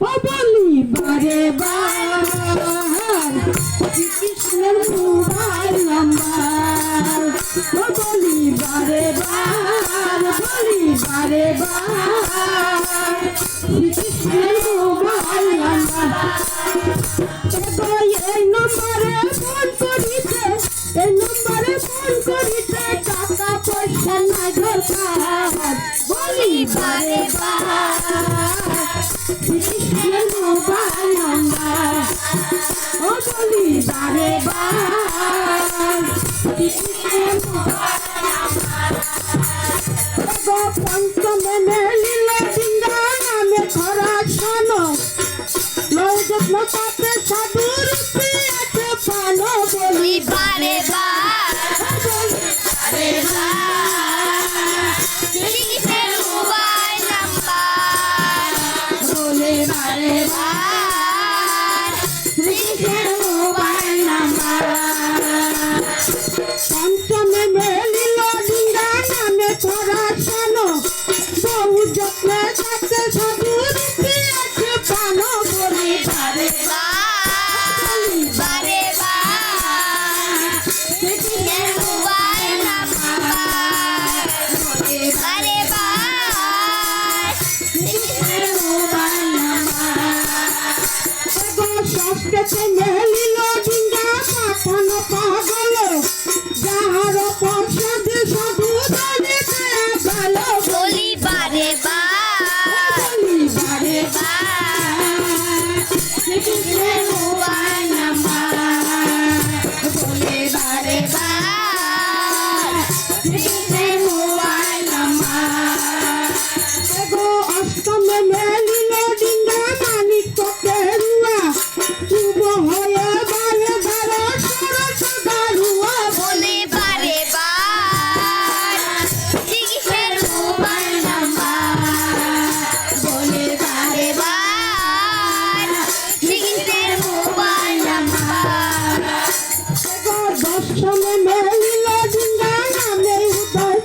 ও বলি বারে বার শ্রীকৃষ্ণের মোবাইল নাম্বার ও বলি বারে বার শ্রীকৃষ্ণের মোবাইল নাম্বার এই নম্বরে ফোন করিতে টাকা পয়সা নাই দরকার বলি বারে বার শ্রীকৃষ্ণের মোবাইল নাম্বার ও বলি বারে বার শ্রীকৃষ্ণের মোবাইল নাম্বার পঞ্চমে লীলা ডিঙ্গা নামে খরা শোনো লৌ যত্ন পাতে সাধু রূপে আছে পানো বলি বারে বার শ্রীকৃষ্ণের মোবাইল নাম্বার বলে বারে বার শ্রীকৃষ্ণের মোবাইল নাম্বার পঞ্চমে লীলা ডিঙ্গা নামে খরা শোনো লৌ যত্ন পাতে সাধু রূপে আছে পানো বলি বারে বারে বার শ্রীকৃষ্ণের মোবাইল নাম্বার বারে বার শ্রীকৃষ্ণের মোবাইল সংস্কৃতে মেলিল ডিঙ্গা পাঠানো পাগল যাহার পর্ষদে সাধু জানিতে গেল বলি বারে বার বারে শ্রীকৃষ্ণের মোবাইল নাম্বার বলে বারে বার শ্রীকৃষ্ণের মোবাইল নাম্বার অষ্টমে মেলিল ডিঙ্গা মানিক কেরুয়া শুভ হয়ে বারে বারে সরস দারুয়া বলে বারে বার শ্রীকৃষ্ণের মোবাইল নাম্বার বলে বারে বার শ্রীকৃষ্ণের মোবাইল নাম্বার দশমে মেলিল ডিঙ্গা নামে উদয়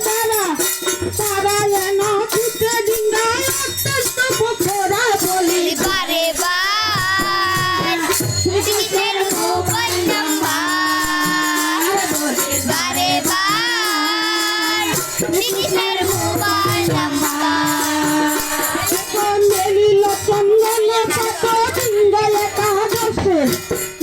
তারা যেন ছুটে ডিঙ্গা অত্যন্ত পোখরা বলি বারে বার শ্রীকৃষ্ণের মোবাইল নাম্বার বলে বারে বার শ্রীকৃষ্ণের মোবাইল নাম্বার মেলিল চন্দন কত ডিঙ্গা একাদশে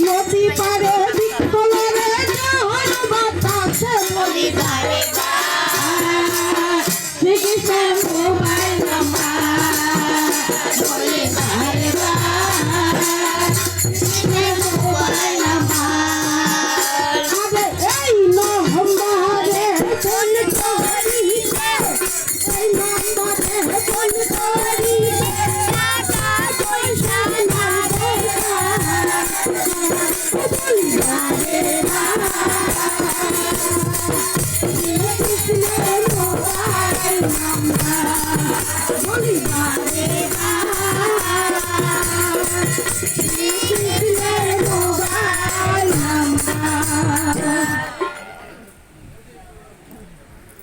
নদী পারে বিক্ষলরে জহর বাতাসে বলি বারে বার শ্রীকৃষ্ণের মোবাইল নাম্বার বলে বারে বার শ্রীকৃষ্ণের মোবাইল নাম্বার এই নহম্বরে ফোন করে